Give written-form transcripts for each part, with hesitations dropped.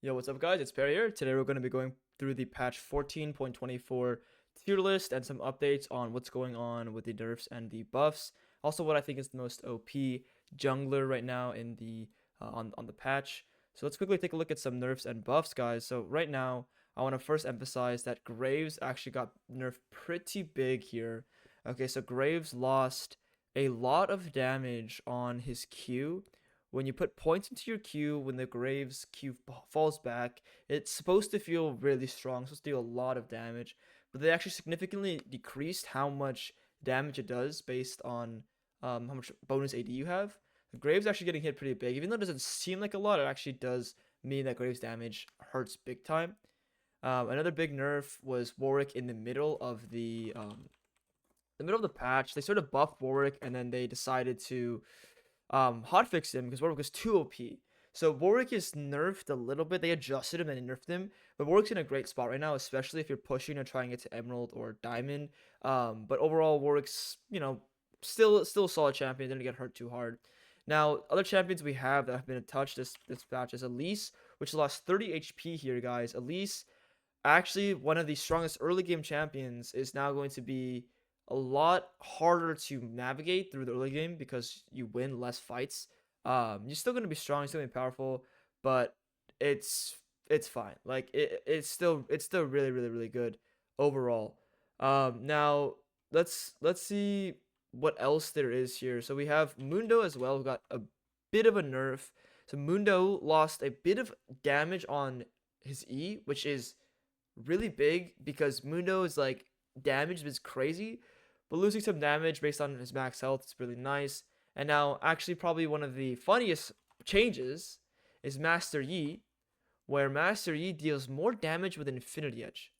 Yo, what's up, guys? It's Perry here. Today we're going to be going through the patch 14.24 tier list and some updates on what's going on with the nerfs and the buffs. Also, what I think is the most OP jungler right now in the on the patch. So let's quickly take a look at some nerfs and buffs, guys. So right now, I want to first emphasize that Graves actually got nerfed pretty big here. Okay, so Graves lost a lot of damage on his Q. When you put points into your Q, when the Graves Q falls back, it's supposed to feel really strong, it's supposed to do a lot of damage, but they actually significantly decreased how much damage it does based on how much bonus AD you have. The Graves actually getting hit pretty big, even though it doesn't seem like a lot, it actually does mean that Graves damage hurts big time. Another big nerf was Warwick in the middle of the patch. They sort of buffed Warwick and then they decided to hotfix him because Warwick was too OP. So Warwick is nerfed a little bit. They adjusted him and they nerfed him, but Warwick's in a great spot right now, especially if you're pushing to try and get to Emerald or Diamond. But overall, Warwick's still a solid champion. Didn't get hurt too hard. Now, other champions we have that have been touched this patch is Elise, which lost 30 HP here, guys. Elise, actually one of the strongest early game champions, is now going to be a lot harder to navigate through the early game because you win less fights. You're still gonna be strong, you're still gonna be powerful, but it's fine. Like it's still really good overall. Now let's see what else there is here. So we have Mundo as well, who got a bit of a nerf. So Mundo lost a bit of damage on his E, which is really big because Mundo is like damage is crazy, but losing some damage based on his max health is really nice. And now, actually, probably one of the funniest changes is Master Yi, where Master Yi deals more damage with Infinity Edge.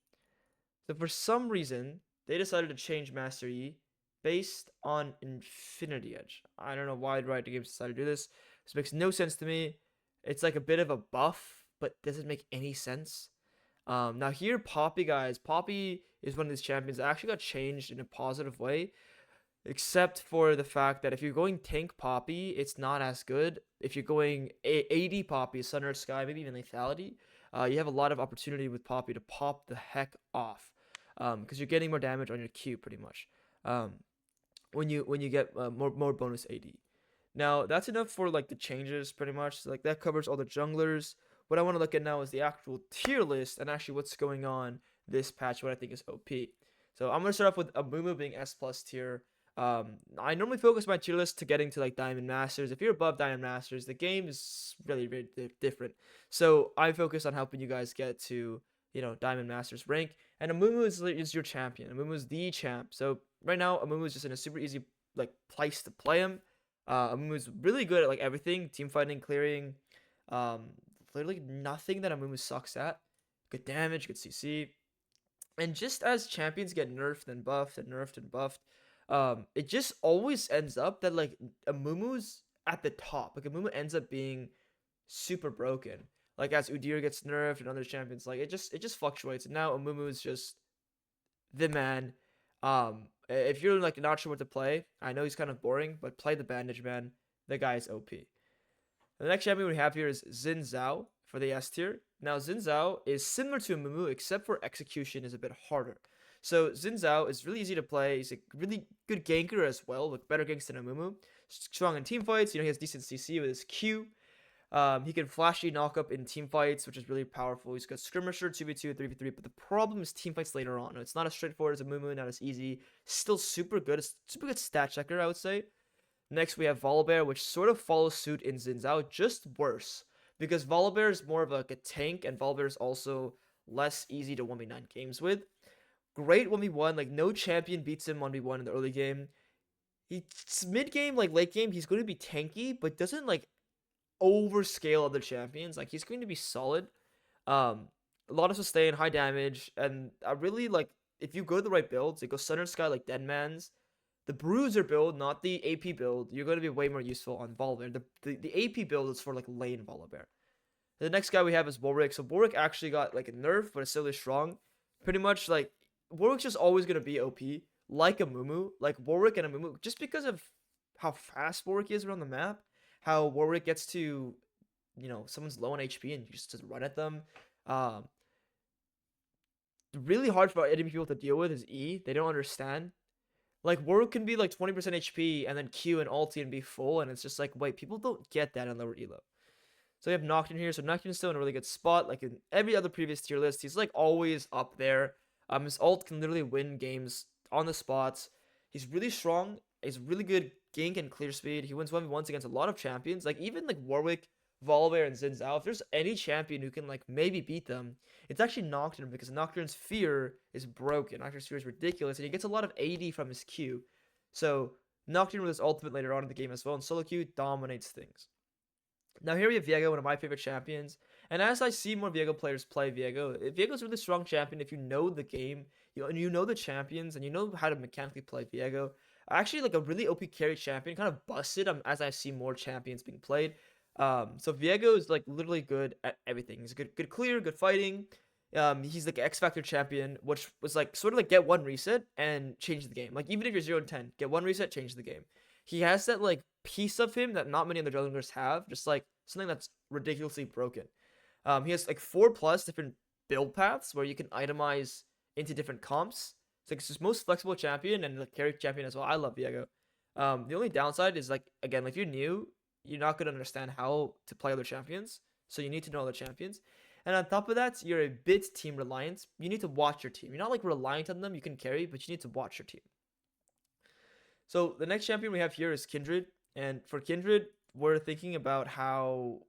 So for some reason, they decided to change Master Yi based on Infinity Edge. I don't know why Riot Games decided to do this. This makes no sense to me. It's like a bit of a buff, but doesn't make any sense. Now here, Poppy, guys. Poppy is one of these champions that actually got changed in a positive way, except for the fact that if you're going tank Poppy, it's not as good. If you're going AD Poppy, Sun Earth Sky, maybe even Lethality, you have a lot of opportunity with Poppy to pop the heck off, because you're getting more damage on your Q pretty much. Um, when you get more bonus AD. Now that's enough for like the changes pretty much. So, like that covers all the junglers. What I want to look at now is the actual tier list and actually what's going on this patch, what I think is OP. So I'm gonna start off with Amumu being S plus tier. I normally focus my tier list to getting to like Diamond Masters. If you're above Diamond Masters, the game is really different. So I focus on helping you guys get to Diamond Masters rank. And Amumu is your champion. Amumu is the champ. So right now Amumu is just in a super easy like place to play him. Amumu is really good at like everything: team fighting, clearing, um, literally nothing that Amumu sucks at. Good damage, good CC. And just as champions get nerfed and buffed and nerfed and buffed, it just always ends up that like Amumu's at the top. Like Amumu ends up being super broken. Like as Udyr gets nerfed and other champions, like it just fluctuates. And now Amumu is just the man. If you're like not sure what to play, I know he's kind of boring, but play the Bandage Man. The guy is OP. The next champion we have here is Xin Zhao for the S tier. Now, Xin Zhao is similar to Amumu, except for execution is a bit harder. So, Xin Zhao is really easy to play. He's a really good ganker as well, with better ganks than Amumu. Strong in team fights. He has decent CC with his Q. He can flashy knock up in team fights, which is really powerful. He's got skirmisher, 2v2, 3v3, but the problem is team fights later on. It's not as straightforward as Amumu, not as easy. Still super good. Super good stat checker, I would say. Next, we have Volibear, which sort of follows suit in Xin Zhao, just worse. Because Volibear is more of like a tank, and Volibear is also less easy to 1v9 games with. Great 1v1, like no champion beats him 1v1 in the early game. He's mid-game, like late game, he's going to be tanky, but doesn't like overscale other champions. Like he's going to be solid. A lot of sustain, high damage, and I really like if you go to the right builds, it goes Sun Earth Sky like Deadman's. The Bruiser build, not the AP build, you're going to be way more useful on Volibear. The AP build is for like lane Volibear. The next guy we have is Warwick. So Warwick actually got like a nerf, but it's still really strong. Pretty much like Warwick's just always going to be OP, like Amumu, like Warwick and Amumu, just because of how fast Warwick is around the map, how Warwick gets to someone's low on HP and you just run at them. Um, really hard for enemy people to deal with is E. They don't understand. Like, Warwick can be like 20% HP and then Q and ulti and be full, and it's just like, wait, people don't get that in lower elo. So we have Nocturne here. So Nocturne's still in a really good spot. Like in every other previous tier list, he's like always up there. His ult can literally win games on the spots. He's really strong. He's really good gank and clear speed. He wins 1v1s against a lot of champions. Like even like Warwick, Volibear, and Xin Zhao. If there's any champion who can like maybe beat them, it's actually Nocturne, because Nocturne's fear is broken. Nocturne's fear is ridiculous, and he gets a lot of AD from his Q. So Nocturne with his ultimate later on in the game as well, and solo Q dominates things. Now here we have Viego, one of my favorite champions. And as I see more Viego players play Viego's a really strong champion if you know the game, you know the champions, and you know how to mechanically play Viego. Actually, like a really OP carry champion, kind of busted as I see more champions being played. So Viego is like literally good at everything. He's good clear, good fighting. He's like X Factor champion, which was like sort of like get one reset and change the game. Like even if you're 0-10, get one reset, change the game. He has that like piece of him that not many other junglers have, just like something that's ridiculously broken. He has like 4+ different build paths where you can itemize into different comps. It's like his most flexible champion and the carry champion as well. I love Viego. The only downside is like, again, like if you're new, you're not going to understand how to play other champions. So you need to know other champions. And on top of that, you're a bit team reliant. You need to watch your team. You're not like reliant on them. You can carry, but you need to watch your team. So the next champion we have here is Kindred. And for Kindred, we're thinking about how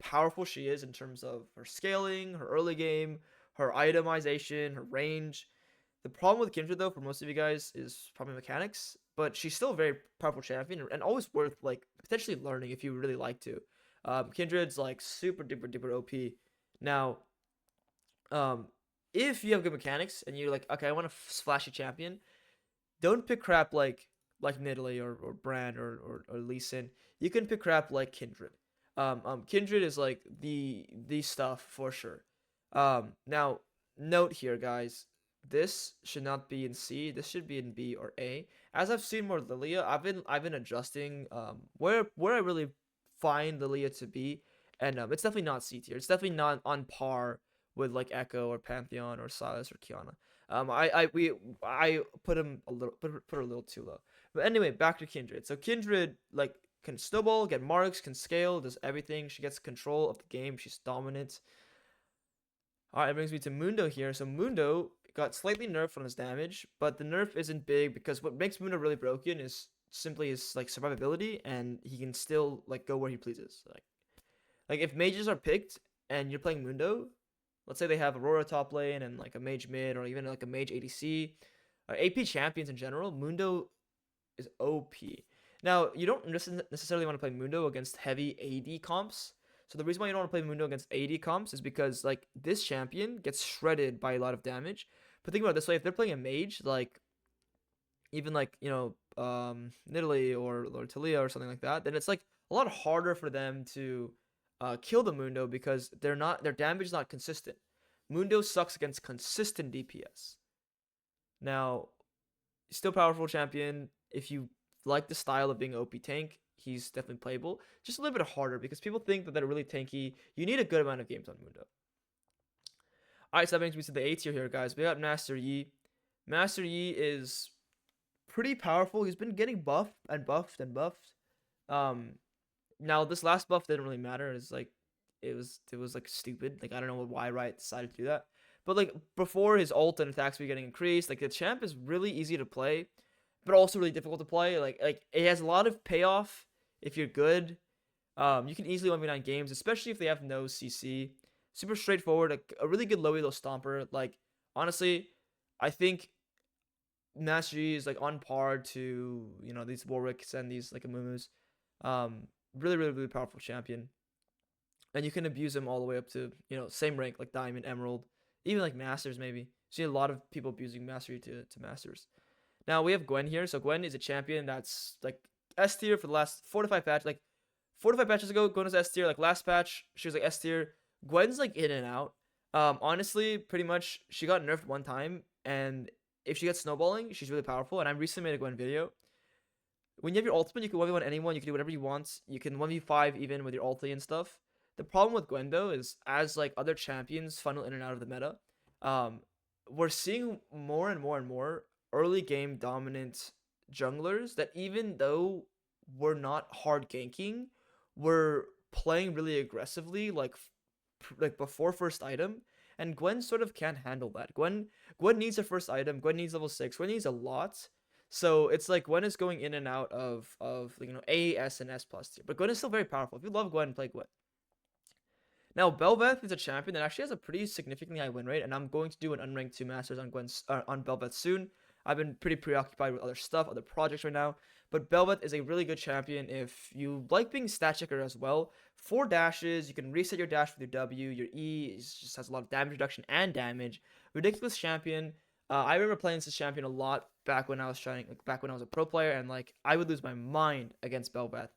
powerful she is in terms of her scaling, her early game, her itemization, her range. The problem with Kindred, though, for most of you guys, is probably mechanics. But she's still a very powerful champion and always worth, like, potentially learning if you really like to. Kindred's, like, super duper OP. Now, if you have good mechanics and you're like, okay, I want a flashy champion, don't pick crap like Nidalee or Brand or Lee Sin. You can pick crap like Kindred. Kindred is like the stuff for sure. Now note here, guys, this should not be in C. This should be in B or A. As I've seen more Lillia, I've been adjusting where I really find Lillia to be, and it's definitely not C tier. It's definitely not on par with like Echo or Pantheon or Silas or Kiana. I put him put her a little too low. But anyway, back to Kindred. So Kindred like can snowball, get marks, can scale, does everything. She gets control of the game. She's dominant. All right, it brings me to Mundo here. So Mundo got slightly nerfed on his damage, but the nerf isn't big because what makes Mundo really broken is simply his like survivability, and he can still like go where he pleases. Like if mages are picked and you're playing Mundo, let's say they have Aurora top lane and like a mage mid or even like a mage ADC, or AP champions in general, Mundo is OP. Now, you don't necessarily want to play Mundo against heavy AD comps. So the reason why you don't want to play Mundo against AD comps is because like this champion gets shredded by a lot of damage. But think about it this way, if they're playing a mage, like even like, Nidalee or Talia or something like that, then it's like a lot harder for them to kill the Mundo because their damage is not consistent. Mundo sucks against consistent DPS. Now, still powerful champion. If you like the style of being OP tank, he's definitely playable. Just a little bit harder because people think that they're really tanky. You need a good amount of games on Mundo. Alright, so that brings me to the A tier here, guys. We got Master Yi. Master Yi is pretty powerful. He's been getting buffed and buffed and buffed. Now this last buff didn't really matter. It's like it was like stupid. Like I don't know why Riot decided to do that. But like before, his ult and attack speed getting increased. Like the champ is really easy to play, but also really difficult to play. Like it has a lot of payoff if you're good. You can easily 1v9 games, especially if they have no CC. Super straightforward, a really good low elo stomper. Like honestly, I think Master Yi is like on par to these Warwicks and these like Amumus. Really powerful champion, and you can abuse him all the way up to same rank like Diamond, Emerald, even like Masters maybe. See a lot of people abusing Mastery to Masters. Now we have Gwen here. So Gwen is a champion that's like S tier for the last 4 to 5 patches. Like 4 to 5 patches ago, Gwen was S tier. Like last patch, she was like S tier. Gwen's like in and out. Honestly, pretty much she got nerfed one time, and if she gets snowballing, she's really powerful. And I recently made a Gwen video. When you have your ultimate, you can 1v1 anyone. You can do whatever you want. You can 1v5 even with your ulti and stuff. The problem with Gwen though is as like other champions funnel in and out of the meta, um, we're seeing more and more and more early game dominant junglers that even though we're not hard ganking, we're playing really aggressively like before first item, and Gwen sort of can't handle that. Gwen needs a first item. Gwen needs level 6. Gwen needs a lot. So it's like Gwen is going in and out of A, S, and S plus tier. But Gwen is still very powerful. If you love Gwen, play Gwen. Now Bel Veth is a champion that actually has a pretty significantly high win rate, and I'm going to do an unranked 2 masters on on Bel Veth soon. I've been pretty preoccupied with other stuff, other projects right now. But Bel Veth is a really good champion if you like being stat checker as well. 4 dashes, you can reset your dash with your W. Your E just has a lot of damage reduction and damage. Ridiculous champion. I remember playing this champion a lot back when I was back when I was a pro player, and like I would lose my mind against Bel Veth.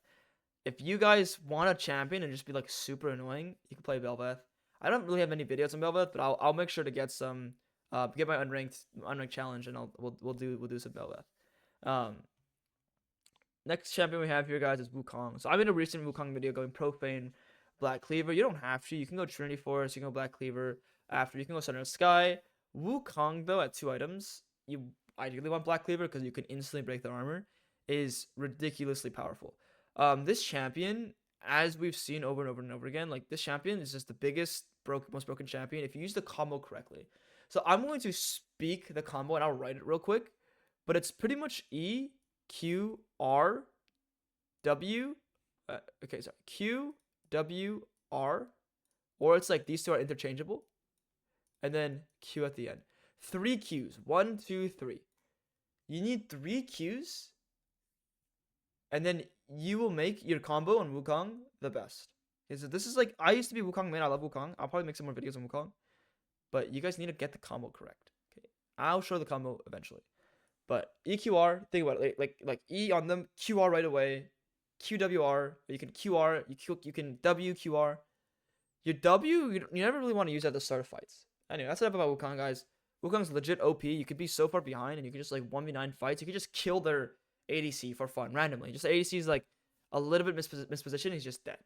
If you guys want a champion and just be like super annoying, you can play Bel Veth. I don't really have any videos on Bel Veth, but I'll make sure to get some, get my unranked challenge, and we'll do some Bel Veth. Next champion we have here, guys, is Wukong. So I made a recent Wukong video going Profane, Black Cleaver. You don't have to. You can go Trinity Force. You can go Black Cleaver. After you can go Center of Sky. Wukong though at 2 items, you ideally want Black Cleaver because you can instantly break their armor. Is ridiculously powerful. This champion, as we've seen over and over and over again, like this champion is just the biggest most broken champion if you use the combo correctly. So I'm going to speak the combo and I'll write it real quick, but it's pretty much E, Q, R, W. Okay, sorry, Q, W, R, or it's like these two are interchangeable, and then Q at the end. 3 Qs. 1, 2, 3. You need 3 Qs, and then you will make your combo on Wukong the best. Okay, so this is like, I used to be Wukong man. I love Wukong. I'll probably make some more videos on Wukong, but you guys need to get the combo correct. Okay, I'll show the combo eventually. But EQR, think about it, like E on them, QR right away, QWR. You can QR, you can WQR. Your W, you never really want to use at the start of fights. Anyway, that's enough about Wukong, guys. Wukong's legit OP. You could be so far behind, and you could just like 1v9 fights. You could just kill their ADC for fun randomly. Just ADC is like a little bit mispositioned. He's just dead.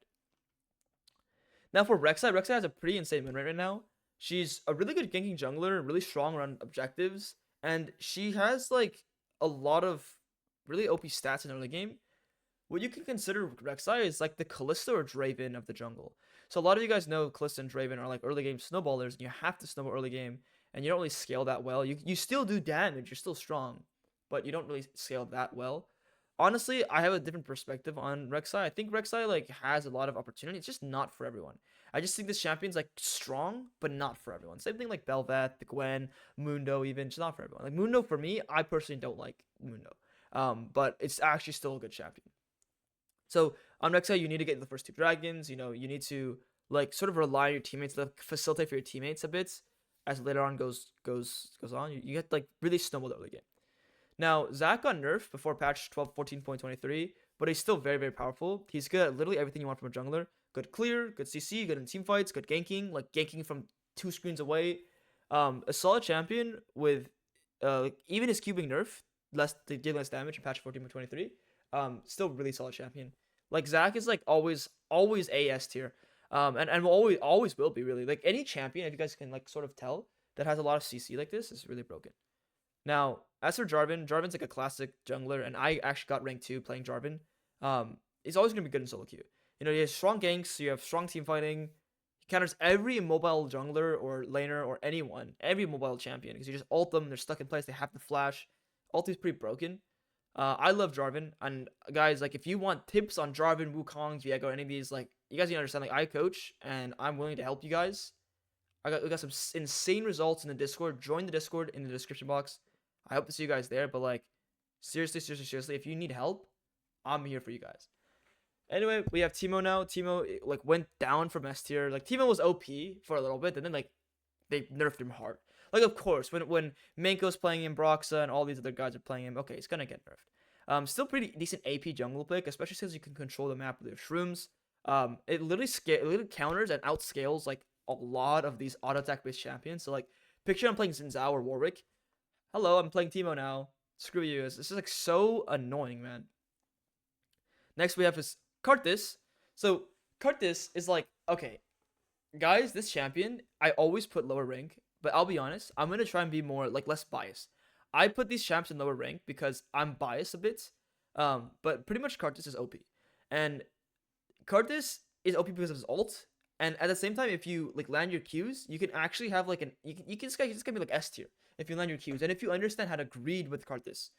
Now for Rek Sai, Rek Sai has a pretty insane win rate right now. She's a really good ganking jungler, really strong around objectives, and she has like a lot of really OP stats in early game. What you can consider Rek Sai is like the Kalista or Draven of the jungle. So a lot of you guys know Kalista and Draven are like early game snowballers, and you have to snowball early game, and you don't really scale that well. You still do damage, you're still strong, but you don't really scale that well. Honestly, I have a different perspective on Rek Sai. I think Rek Sai like has a lot of opportunity. It's just not for everyone. I just think this champion's like strong, but not for everyone. Same thing like Bel Veth, the Gwen, Mundo, even. It's not for everyone. Like Mundo, for me, I personally don't like Mundo. But it's actually still a good champion. So on Rek Sai, you need to get the first 2 dragons. You know, you need to like sort of rely on your teammates to facilitate for your teammates a bit as later on goes on. You get like really snowballed early game. Now, Zac got nerfed before patch 14.23, but he's still very, very powerful. He's good at literally everything you want from a jungler. Good clear, good CC, good in team fights, good ganking, like ganking from 2 screens away. A solid champion with even his Q being nerfed, dealing less damage in patch 14.23. Still really solid champion. Like Zac is like always AS tier. And will always will be really. Like any champion, if you guys can like sort of tell, that has a lot of CC like this is really broken. Now, as for Jarvan's like a classic jungler, and I actually got ranked 2 playing Jarvan. He's always going to be good in solo queue. You know, he has strong ganks, you have strong team fighting. He counters every mobile jungler or laner or anyone, every mobile champion, because you just ult them, they're stuck in place, they have to flash. Ult is pretty broken. I love Jarvan, and guys, like if you want tips on Jarvan, Wukong, Viego, any of these, like you guys need to understand, like I coach, and I'm willing to help you guys. We got some insane results in the Discord. Join the Discord in the description box. I hope to see you guys there, but like seriously, if you need help, I'm here for you guys. Anyway, we have Teemo now. Teemo like went down from S tier. Like Teemo was OP for a little bit, and then like they nerfed him hard. Like of course, when Manko's playing him, Broxa, and all these other guys are playing him, okay, he's gonna get nerfed. Still pretty decent AP jungle pick, especially since you can control the map with your shrooms. It literally counters and outscales like a lot of these auto attack based champions. So like, picture I'm playing Xin Zhao or Warwick. Hello, I'm playing Teemo now. Screw you. This is like so annoying, man. Next we have is Karthus. So Karthus is like okay, guys, this champion I always put lower rank, but I'll be honest, I'm gonna try and be more like less biased. I put these champs in lower rank because I'm biased a bit. But pretty much Karthus is OP, and Karthus is OP because of his ult. And at the same time, if you like land your Qs, you can actually have like this can be like S tier if you land your Qs, and if you understand how to greed with Karthus.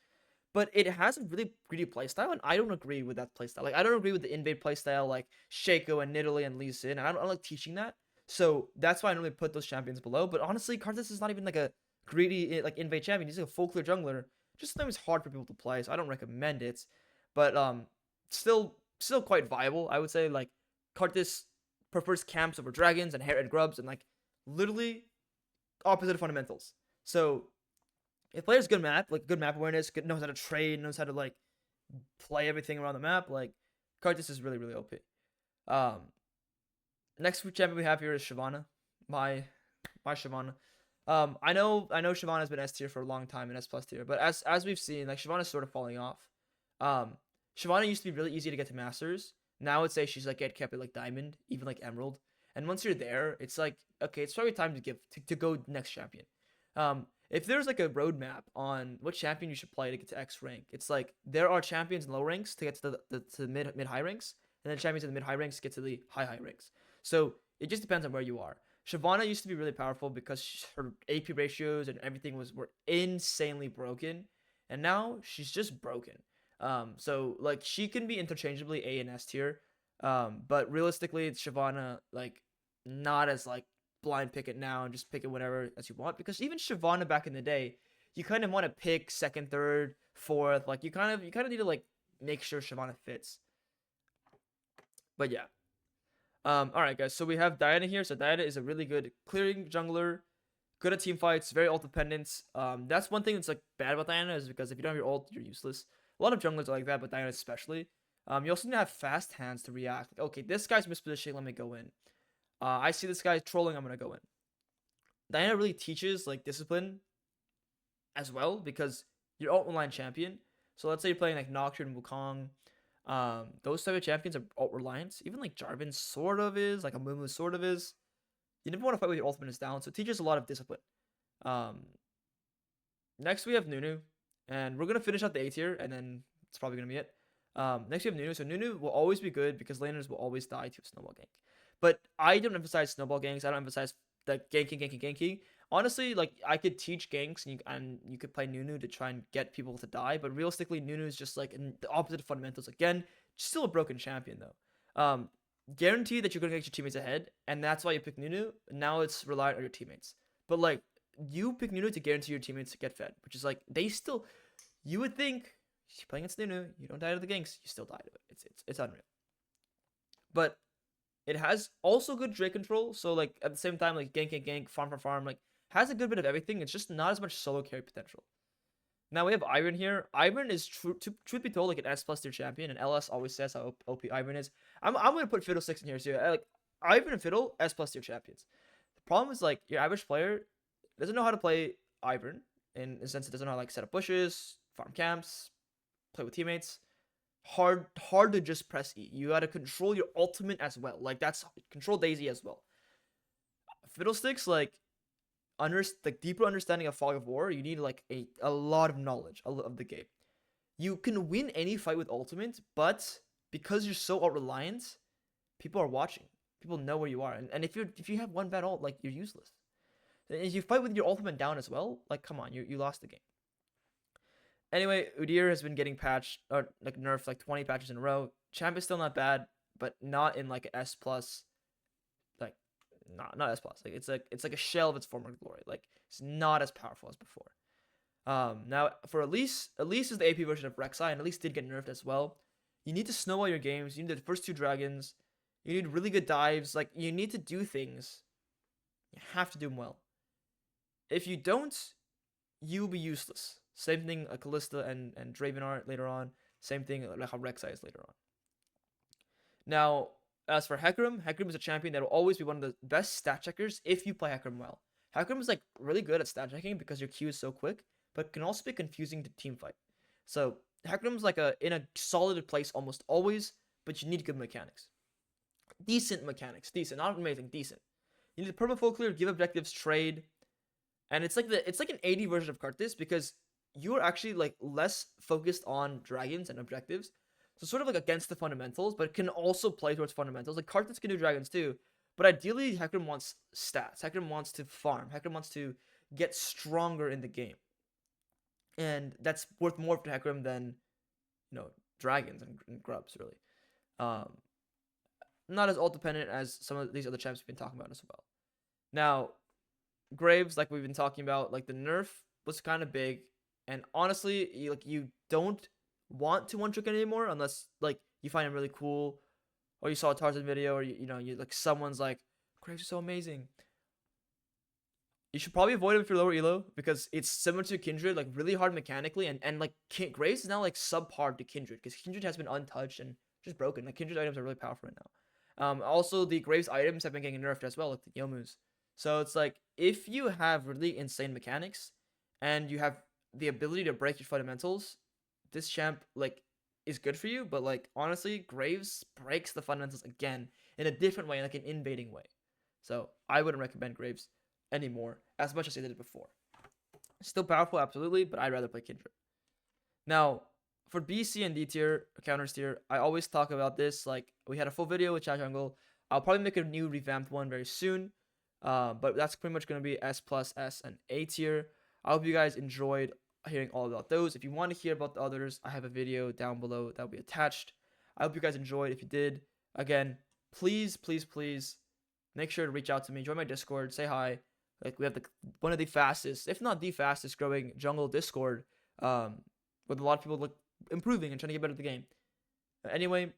But it has a really greedy playstyle, and I don't agree with that playstyle. Like I don't agree with the invade playstyle like Shaco and Nidalee and Lee Sin. I don't like teaching that. So that's why I normally put those champions below. But honestly, Karthus is not even like a greedy like invade champion. He's like a full clear jungler. Just sometimes hard for people to play, so I don't recommend it. But still quite viable, I would say. Like Karthus prefers camps over dragons and hair and grubs, and like literally opposite of fundamentals. So if players good map, like good map awareness, knows how to trade, knows how to like play everything around the map, like Karthus is really really OP. Next champion we have here is Shyvana, my Shyvana. I know Shyvana's been S tier for a long time and S plus tier, but as we've seen, like Shyvana's sort of falling off. Shyvana used to be really easy to get to Masters. Now I would say she's like get kept at like Diamond, even like Emerald. And once you're there, it's like okay, it's probably time to go next champion. If there's like a roadmap on what champion you should play to get to X rank, it's like there are champions in low ranks to get to the mid high ranks, and then champions in the mid high ranks get to the high ranks. So it just depends on where you are. Shyvana used to be really powerful because her AP ratios and everything were insanely broken, and now she's just broken. So like she can be interchangeably A and S tier, but realistically, it's Shyvana like not as like blind pick it now and just pick it whenever as you want, because even Shyvana back in the day, you kind of want to pick second, third, fourth. Like you kind of need to like make sure Shyvana fits. But yeah. Alright guys, so we have Diana here. So Diana is a really good clearing jungler, good at team fights, very ult dependent. That's one thing that's like bad about Diana, is because if you don't have your ult, you're useless. A lot of junglers are like that, but Diana especially. You also need to have fast hands to react. Like, okay, this guy's mispositioning, let me go in. I see this guy trolling, I'm gonna go in. Diana really teaches like discipline as well, because you're ult line champion. So let's say you're playing like Nocturne, Wukong, those type of champions are ult reliant. Even like Jarvan sort of is, like Amumu sort of is. You never want to fight with your ultimate is down, so it teaches a lot of discipline. Next we have Nunu, and we're gonna finish out the A tier, and then it's probably gonna be it. Next we have Nunu. So Nunu will always be good because laners will always die to a snowball gank. But I don't emphasize snowball ganks. I don't emphasize the ganking. Honestly, like I could teach ganks, and you could play Nunu to try and get people to die. But realistically, Nunu is just like the opposite of fundamentals. Again, still a broken champion though. Guarantee that you're gonna get your teammates ahead, and that's why you pick Nunu. Now it's reliant on your teammates. But like you pick Nunu to guarantee your teammates to get fed, which is like they still. You would think you're playing against Nunu, you don't die to the ganks, you still die to it. It's unreal. But it has also good Drake control, so like at the same time, like gank, farm, like has a good bit of everything. It's just not as much solo carry potential. Now we have Ivern here. Ivern is truth be told like an S plus tier champion, and LS always says how OP Ivern is. I'm gonna put Fiddlesticks in here too. Like Ivern and Fiddle S plus tier champions. The problem is like your average player doesn't know how to play Ivern, in the sense it doesn't know how to like set up bushes, farm camps, play with teammates. Hard to just press E. You gotta control your ultimate as well. Like that's control Daisy as well. Fiddlesticks like deeper understanding of Fog of War. You need like a lot of knowledge of the game. You can win any fight with ultimate, but because you're so ult reliant, people are watching. People know where you are, and if you have one bad ult, like you're useless. And if you fight with your ultimate down as well, like come on, you lost the game. Anyway, Udyr has been getting patched or like nerfed like 20 patches in a row. Champ is still not bad, but not in like S plus. Like not S plus. Like it's like a shell of its former glory. Like it's not as powerful as before. Now for Elise is the AP version of Rek Sai, and Elise did get nerfed as well. You need to snowball your games. You need the first 2 dragons. You need really good dives. Like you need to do things. You have to do them well. If you don't, you'll be useless. Same thing, Kalista and Draven are later on. Same thing, like how Rek Sai is later on. Now, as for Hecarim is a champion that will always be one of the best stat checkers if you play Hecarim well. Hecarim is like really good at stat checking because your Q is so quick, but can also be confusing to team fight. So Hecarim's like in a solid place almost always, but you need good mechanics. decent mechanics, decent, not amazing, decent. You need to perma full clear, give objectives, trade, and it's like an 80 version of Karthus because you are actually like less focused on dragons and objectives, so sort of like against the fundamentals, but can also play towards fundamentals. Like Karthus can do dragons too, but ideally Hecarim wants stats. Hecarim wants to farm. Hecarim wants to get stronger in the game, and that's worth more to Hecarim than dragons and grubs really. Um, Not as ult dependent as some of these other champs we've been talking about as well. Now, Graves, like we've been talking about, like the nerf was kind of big, and honestly, you don't want to one trick anymore unless like you find him really cool, or you saw a Tarzan video, or you like someone's like Graves is so amazing. You should probably avoid him if you're lower elo because it's similar to Kindred, like really hard mechanically, and like Graves is now like subpar to Kindred because Kindred has been untouched and just broken. Like Kindred items are really powerful right now. Also the Graves items have been getting nerfed as well, like the Yomu's. So it's like if you have really insane mechanics and you have the ability to break your fundamentals, this champ like is good for you. But like honestly, Graves breaks the fundamentals again in a different way, like an invading way. So I wouldn't recommend Graves anymore as much as I did it before. Still powerful, absolutely, but I'd rather play Kindred. Now, for B, C, and D tier, counters tier, I always talk about this. Like, we had a full video with Chat Jungle. I'll probably make a new revamped one very soon. But that's pretty much going to be S+, S, and A tier. I hope you guys enjoyed hearing all about those. If you want to hear about the others, I have a video down below that will be attached. I hope you guys enjoyed. If you did, again, please, please, please make sure to reach out to me. Join my Discord. Say hi. Like, we have one of the fastest, if not the fastest growing jungle Discord, with a lot of people like improving and trying to get better at the game. Anyway,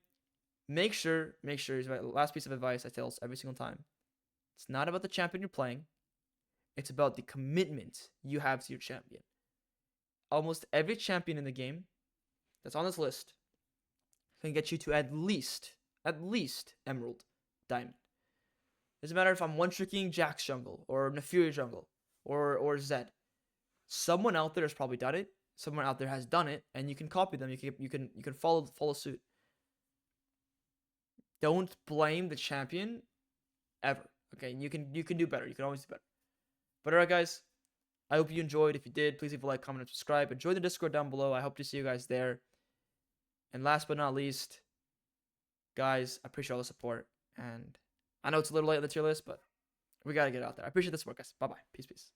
make sure, is my last piece of advice I tell every single time. It's not about the champion you're playing. It's about the commitment you have to your champion. Almost every champion in the game that's on this list can get you to at least Emerald, Diamond. Doesn't matter if I'm one-tricking Jax jungle or Nafuria jungle or Zed. Someone out there has probably done it. Someone out there has done it, and you can copy them. You can follow suit. Don't blame the champion ever. Okay, you can do better. You can always do better. But alright, guys. I hope you enjoyed. If you did, please leave a like, comment, and subscribe. And join the Discord down below. I hope to see you guys there. And last but not least, guys, I appreciate all the support. And I know it's a little late on the tier list, but we got to get out there. I appreciate this work, guys. Bye-bye. Peace, peace.